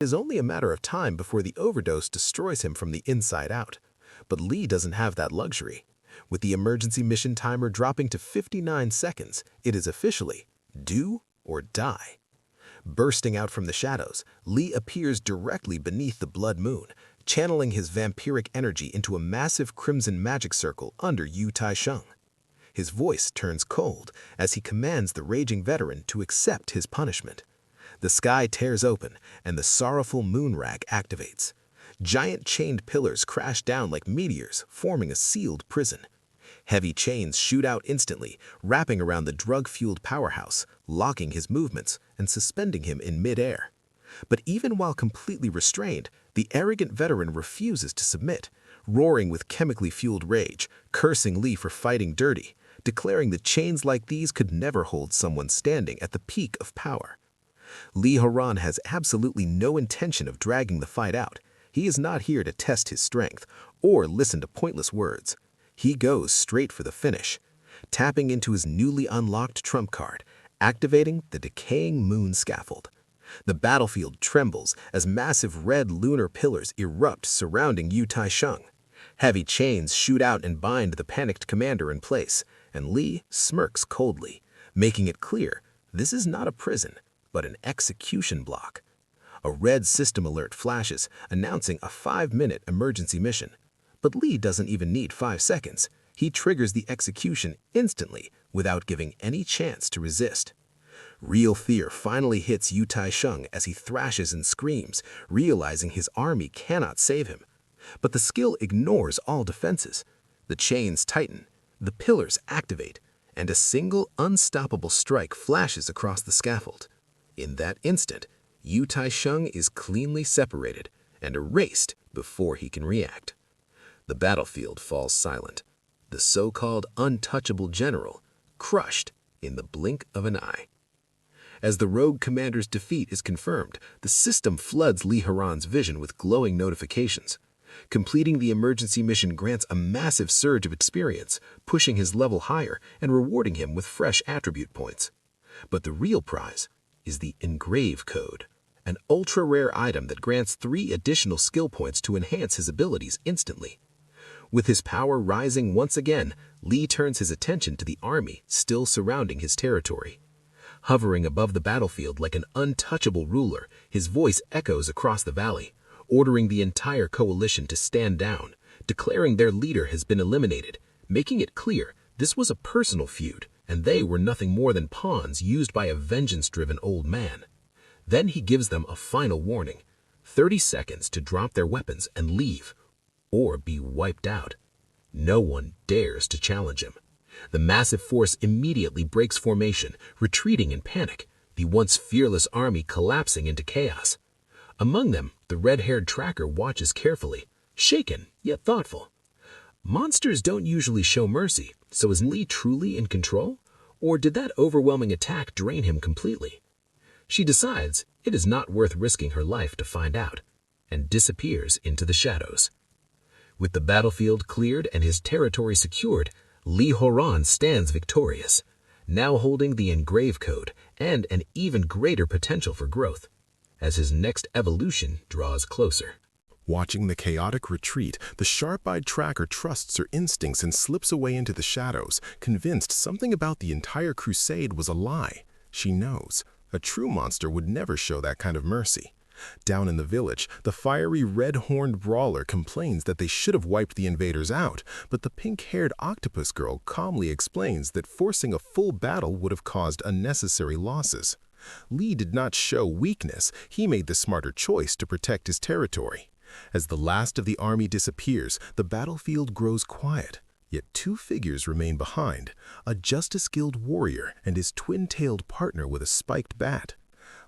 It is only a matter of time before the overdose destroys him from the inside out. But Lee doesn't have that luxury. With the emergency mission timer dropping to 59 seconds, it is officially do or die. Bursting out from the shadows, Lee appears directly beneath the blood moon, channeling his vampiric energy into a massive crimson magic circle under Yu Tai-shung. His voice turns cold as he commands the raging veteran to accept his punishment. The sky tears open, and the sorrowful moon rack activates. Giant chained pillars crash down like meteors, forming a sealed prison. Heavy chains shoot out instantly, wrapping around the drug-fueled powerhouse, locking his movements and suspending him in mid-air. But even while completely restrained, the arrogant veteran refuses to submit, roaring with chemically fueled rage, cursing Lee for fighting dirty, declaring that chains like these could never hold someone standing at the peak of power. Lee Horan has absolutely no intention of dragging the fight out. He is not here to test his strength or listen to pointless words. He goes straight for the finish, tapping into his newly unlocked trump card, activating the decaying moon scaffold. The battlefield trembles as massive red lunar pillars erupt surrounding Yu Tai-shung. Heavy chains shoot out and bind the panicked commander in place, and Lee smirks coldly, making it clear this is not a prison, but an execution block. A red system alert flashes, announcing a 5-minute emergency mission. But Lee doesn't even need 5 seconds. He triggers the execution instantly, without giving any chance to resist. Real fear finally hits Yu Tai-shung as he thrashes and screams, realizing his army cannot save him. But the skill ignores all defenses. The chains tighten, the pillars activate, and a single unstoppable strike flashes across the scaffold. In that instant, Yu Tai-shung is cleanly separated and erased before he can react. The battlefield falls silent, the so-called untouchable general crushed in the blink of an eye. As the rogue commander's defeat is confirmed, the system floods Lee Horan's vision with glowing notifications. Completing the emergency mission grants a massive surge of experience, pushing his level higher and rewarding him with fresh attribute points. But the real prize is the Engrave Code, an ultra-rare item that grants 3 additional skill points to enhance his abilities instantly. With his power rising once again, Lee turns his attention to the army still surrounding his territory. Hovering above the battlefield like an untouchable ruler, his voice echoes across the valley, ordering the entire coalition to stand down, declaring their leader has been eliminated, making it clear this was a personal feud, and they were nothing more than pawns used by a vengeance-driven old man. Then he gives them a final warning, 30 seconds to drop their weapons and leave, or be wiped out. No one dares to challenge him. The massive force immediately breaks formation, retreating in panic, the once fearless army collapsing into chaos. Among them, the red-haired tracker watches carefully, shaken yet thoughtful. Monsters don't usually show mercy, so is Lee truly in control? Or did that overwhelming attack drain him completely? She decides it is not worth risking her life to find out, and disappears into the shadows. With the battlefield cleared and his territory secured, Lee Horan stands victorious, now holding the Engrave Code and an even greater potential for growth, as his next evolution draws closer. Watching the chaotic retreat, the sharp-eyed tracker trusts her instincts and slips away into the shadows, convinced something about the entire crusade was a lie. She knows a true monster would never show that kind of mercy. Down in the village, the fiery red-horned brawler complains that they should have wiped the invaders out, but the pink-haired octopus girl calmly explains that forcing a full battle would have caused unnecessary losses. Lee did not show weakness. He made the smarter choice to protect his territory. As the last of the army disappears, the battlefield grows quiet. Yet 2 figures remain behind, a Justice Guild warrior and his twin-tailed partner with a spiked bat.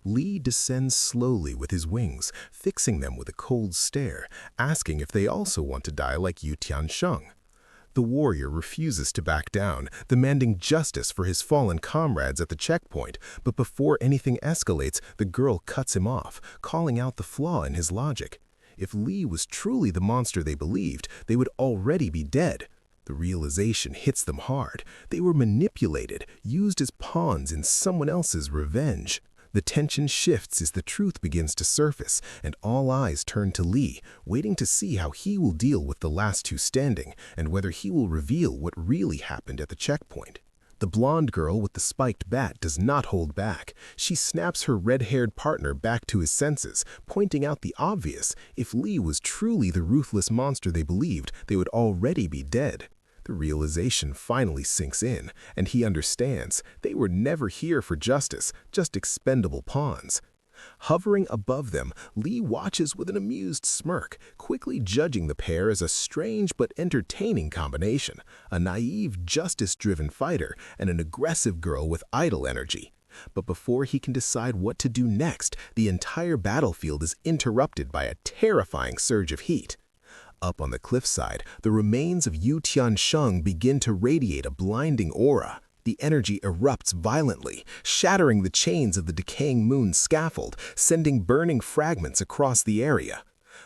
Lee descends slowly with his wings, fixing them with a cold stare, asking if they also want to die like Yu Tai-shung. The warrior refuses to back down, demanding justice for his fallen comrades at the checkpoint, but before anything escalates, the girl cuts him off, calling out the flaw in his logic. If Lee was truly the monster they believed, they would already be dead. The realization hits them hard. They were manipulated, used as pawns in someone else's revenge. The tension shifts as the truth begins to surface, and all eyes turn to Lee, waiting to see how he will deal with the last two standing and whether he will reveal what really happened at the checkpoint. The blonde girl with the spiked bat does not hold back. She snaps her red-haired partner back to his senses, pointing out the obvious. If Lee was truly the ruthless monster they believed, they would already be dead. The realization finally sinks in, and he understands they were never here for justice, just expendable pawns. Hovering above them, Lee watches with an amused smirk, quickly judging the pair as a strange but entertaining combination, a naive, justice-driven fighter and an aggressive girl with idle energy. But before he can decide what to do next, the entire battlefield is interrupted by a terrifying surge of heat. Up on the cliffside, the remains of Yu Tiansheng begin to radiate a blinding aura. The energy erupts violently, shattering the chains of the decaying moon's scaffold, sending burning fragments across the area.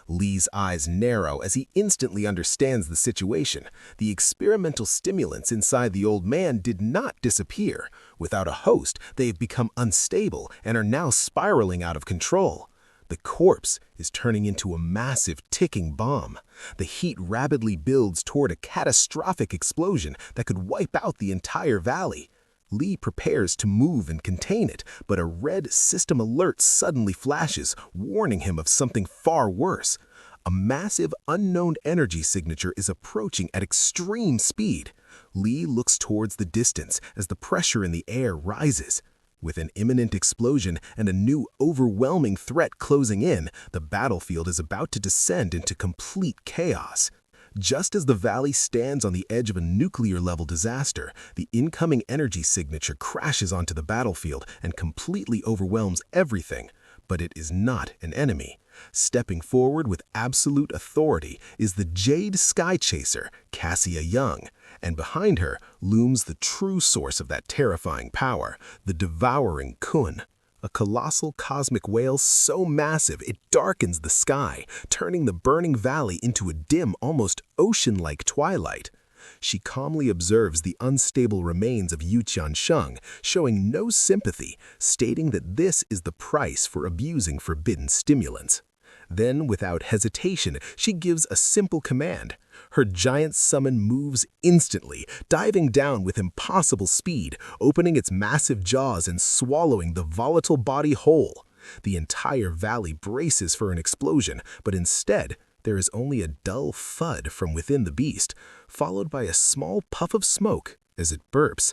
Lee's eyes narrow as he instantly understands the situation. The experimental stimulants inside the old man did not disappear. Without a host, they have become unstable and are now spiraling out of control. The corpse is turning into a massive ticking bomb. The heat rapidly builds toward a catastrophic explosion that could wipe out the entire valley. Lee prepares to move and contain it, but a red system alert suddenly flashes, warning him of something far worse. A massive unknown energy signature is approaching at extreme speed. Lee looks towards the distance as the pressure in the air rises. With an imminent explosion and a new overwhelming threat closing in, the battlefield is about to descend into complete chaos. Just as the valley stands on the edge of a nuclear-level disaster, the incoming energy signature crashes onto the battlefield and completely overwhelms everything. But it is not an enemy. Stepping forward with absolute authority is the Jade Sky Chaser, Cassia Young, and behind her looms the true source of that terrifying power, the devouring Kun, a colossal cosmic whale so massive it darkens the sky, turning the burning valley into a dim, almost ocean-like twilight. She calmly observes the unstable remains of Yu Tiansheng, showing no sympathy, stating that this is the price for abusing forbidden stimulants. Then, without hesitation, she gives a simple command. Her giant summon moves instantly, diving down with impossible speed, opening its massive jaws and swallowing the volatile body whole. The entire valley braces for an explosion, but instead, there is only a dull thud from within the beast, followed by a small puff of smoke as it burps,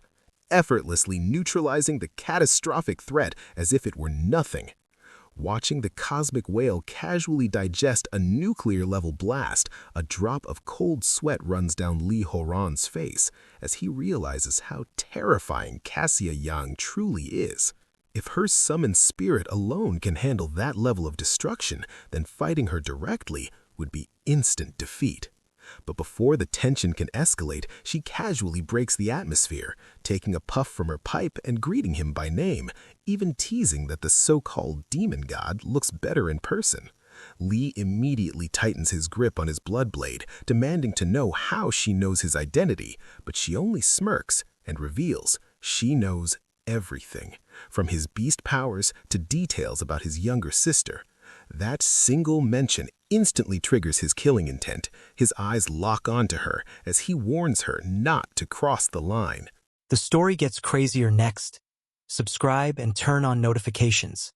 effortlessly neutralizing the catastrophic threat as if it were nothing. Watching the cosmic whale casually digest a nuclear-level blast, a drop of cold sweat runs down Li Horan's face as he realizes how terrifying Cassia Yang truly is. If her summoned spirit alone can handle that level of destruction, then fighting her directly would be instant defeat. But before the tension can escalate, she casually breaks the atmosphere, taking a puff from her pipe and greeting him by name, even teasing that the so-called demon god looks better in person. Lee immediately tightens his grip on his blood blade, demanding to know how she knows his identity, but she only smirks and reveals she knows everything, from his beast powers to details about his younger sister. That single mention instantly triggers his killing intent. His eyes lock onto her as he warns her not to cross the line. The story gets crazier next. Subscribe and turn on notifications.